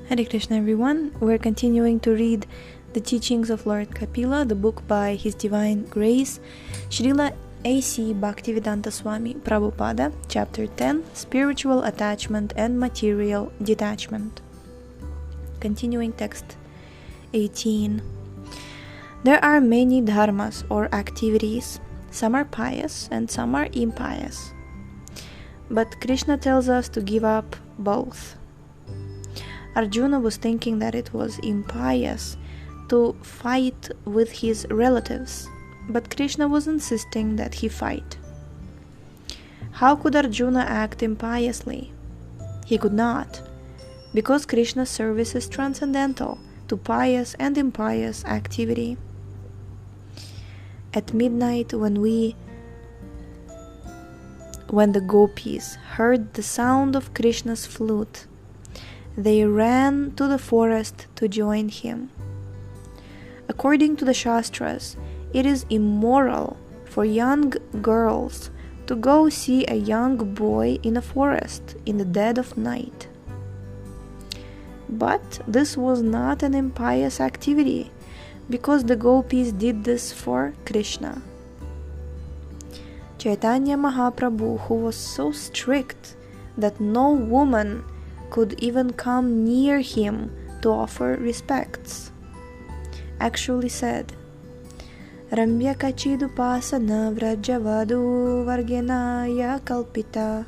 Hare Krishna everyone, we're continuing to read the Teachings of Lord Kapila, the book by His Divine Grace, Srila A.C. Bhaktivedanta Swami Prabhupada, Chapter 10, Spiritual Attachment and Material Detachment. Continuing text 18. There are many dharmas or activities. Some are pious and some are impious. But Krishna tells us to give up both. Arjuna was thinking that it was impious to fight with his relatives, but Krishna was insisting that he fight. How could Arjuna act impiously? He could not, because Krishna's service is transcendental to pious and impious activity. At midnight, when the gopis heard the sound of Krishna's flute, they ran to the forest to join him. According to the Shastras, it is immoral for young girls to go see a young boy in a forest in the dead of night. But this was not an impious activity, because the gopis did this for Krishna. Chaitanya Mahaprabhu, who was so strict that no woman could even come near him to offer respects, actually said, Ramya kachidupasana vrajavadu vargenaya kalpita.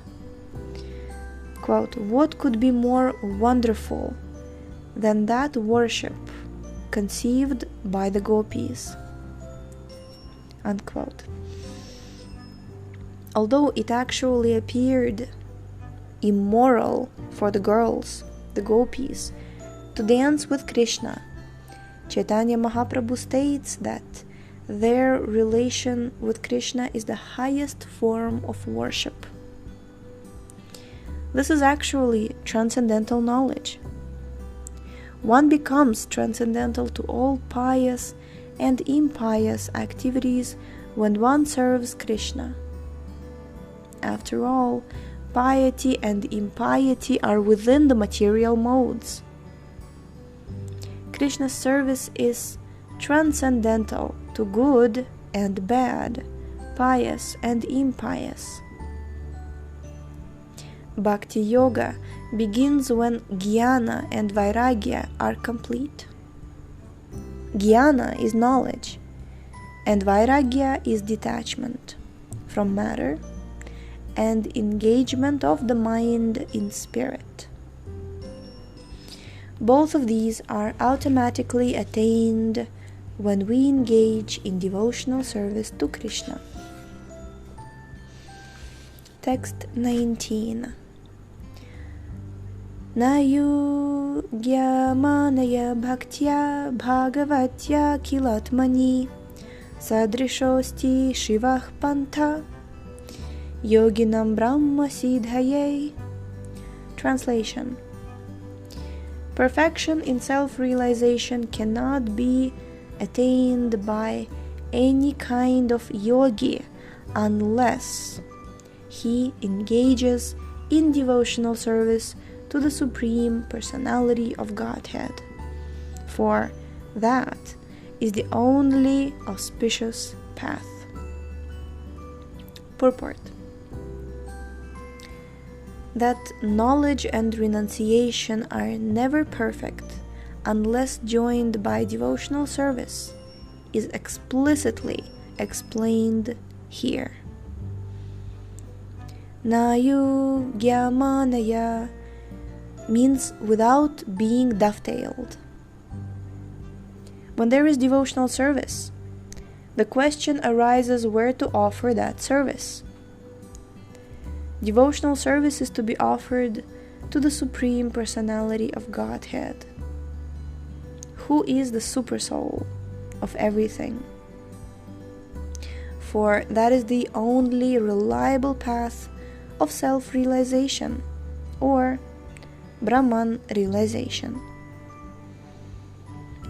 Quote, what could be more wonderful than that worship conceived by the gopis? Unquote. Although it actually appeared immoral for the girls, the gopis, to dance with Krishna, Chaitanya Mahaprabhu states that their relation with Krishna is the highest form of worship. This is actually transcendental knowledge. One becomes transcendental to all pious and impious activities when one serves Krishna. After all, piety and impiety are within the material modes. Krishna's service is transcendental to good and bad, pious and impious. Bhakti Yoga begins when Jnana and Vairagya are complete. Jnana is knowledge, and Vairagya is detachment from matter and engagement of the mind in spirit. Both of these are automatically attained when we engage in devotional service to Krishna. Text 19. Nayugya manaya bhaktya bhagavatya kilatmani sadrishosti shivah pantha yoginam Brahma Siddhaye. Translation. Perfection in self-realization cannot be attained by any kind of yogi unless he engages in devotional service to the Supreme Personality of Godhead, for that is the only auspicious path. Purport. That knowledge and renunciation are never perfect unless joined by devotional service is explicitly explained here. Nayugyamanaya means without being dovetailed. When there is devotional service, the question arises where to offer that service. Devotional service is to be offered to the Supreme Personality of Godhead, who is the Supersoul of everything. For that is the only reliable path of self-realization, or Brahman realization.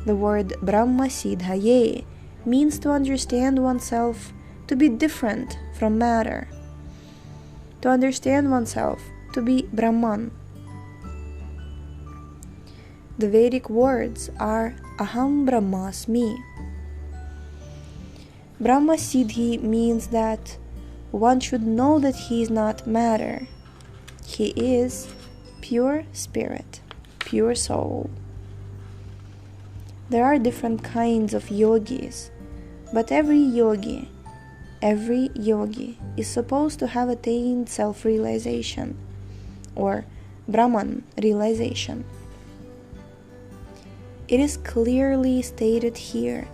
The word Brahma Siddhaye means to understand oneself to be different from matter, to understand oneself to be Brahman. The Vedic words are Aham Brahmasmi. Brahma Siddhi means that one should know that he is not matter. He is pure spirit, pure soul. There are different kinds of yogis, but every yogi is supposed to have attained self-realization or Brahman realization. It is clearly stated here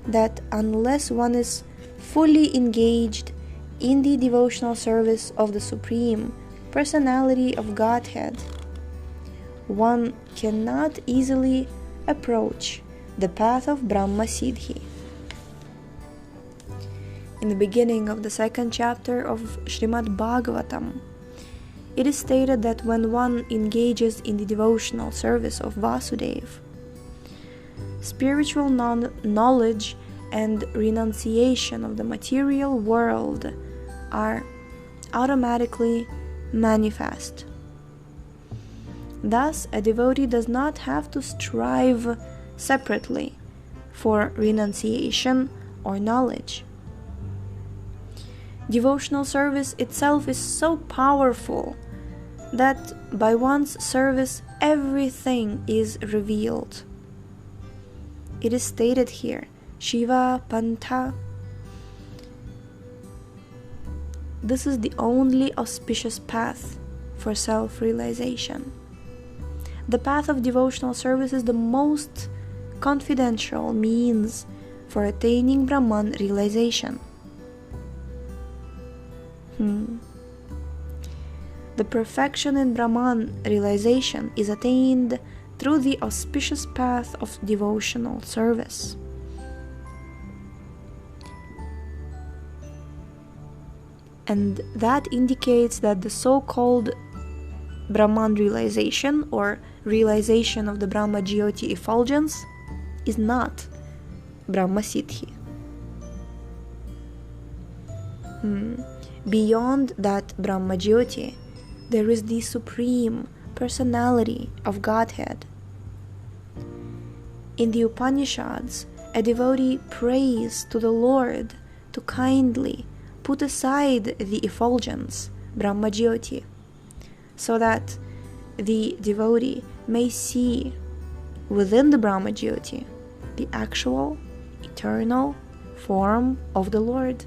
that unless one is fully engaged in the devotional service of the Supreme Personality of Godhead, one cannot easily approach the path of Brahma Siddhi. In the beginning of the second chapter of Srimad-Bhagavatam, it is stated that when one engages in the devotional service of Vasudeva, spiritual knowledge and renunciation of the material world are automatically manifest. Thus, a devotee does not have to strive separately for renunciation or knowledge. Devotional service itself is so powerful that by one's service everything is revealed. It is stated here, Shiva Pantha. This is the only auspicious path for self-realization. The path of devotional service is the most confidential means for attaining Brahman realization. The perfection in Brahman realization is attained through the auspicious path of devotional service. And that indicates that the so-called Brahman realization or realization of the Brahma Jyoti effulgence is not Brahma Siddhi. Beyond that Brahma Jyoti, there is the Supreme Personality of Godhead. In the Upanishads, a devotee prays to the Lord to kindly put aside the effulgence, Brahma Jyoti, so that the devotee may see within the Brahma Jyoti the actual, eternal form of the Lord.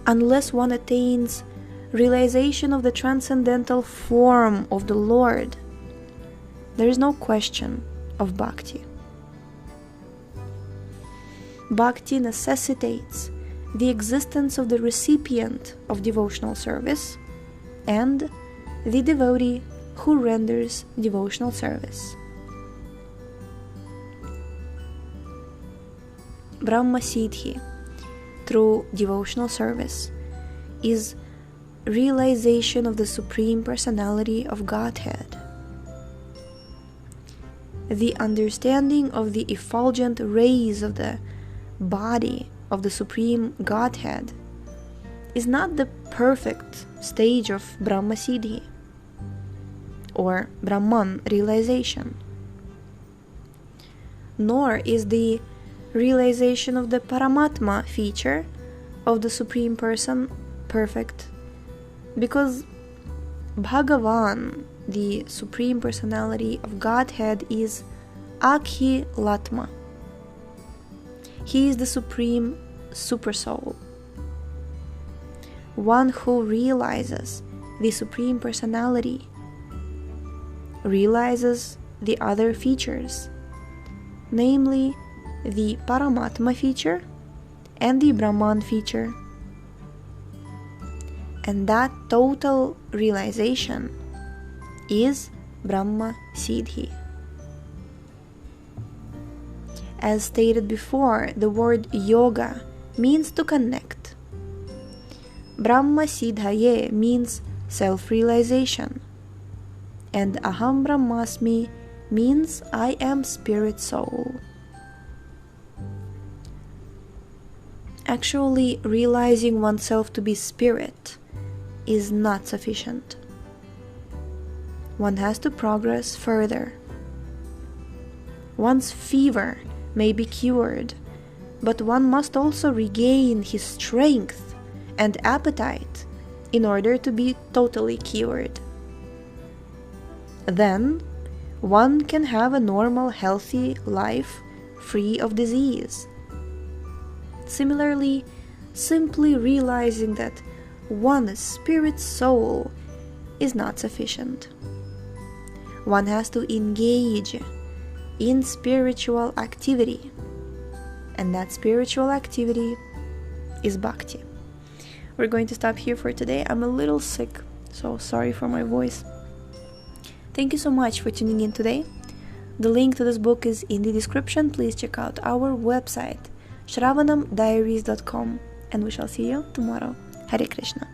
Unless one attains realization of the transcendental form of the Lord, there is no question of bhakti. Bhakti necessitates the existence of the recipient of devotional service and the devotee who renders devotional service. Brahma Siddhi through devotional service is realization of the Supreme Personality of Godhead. The understanding of the effulgent rays of the body of the Supreme Godhead is not the perfect stage of Brahma Siddhi or Brahman realization, nor is the realization of the Paramatma feature of the Supreme Person perfect, because Bhagavan, the Supreme Personality of Godhead, is Akhilatma. He is the Supreme Supersoul. One who realizes the Supreme Personality realizes the other features, namely the Paramatma feature and the Brahman feature. And that total realization is Brahma Siddhi. As stated before, the word yoga means to connect. Brahma Siddhaye means self-realization. And Aham Brahmasmi means I am spirit soul. Actually, realizing oneself to be spirit is not sufficient. one has to progress further. One's fever may be cured, but one must also regain his strength and appetite in order to be totally cured. Then, one can have a normal, healthy life free of disease. Similarly, simply realizing that one's spirit soul is not sufficient. One has to engage in spiritual activity, and that spiritual activity is bhakti. We're going to stop here for today. I'm a little sick, so sorry for my voice. Thank you so much for tuning in today. The link to this book is in the description. Please check out our website, shravanamdiaries.com, and we shall see you tomorrow. Hare Krishna.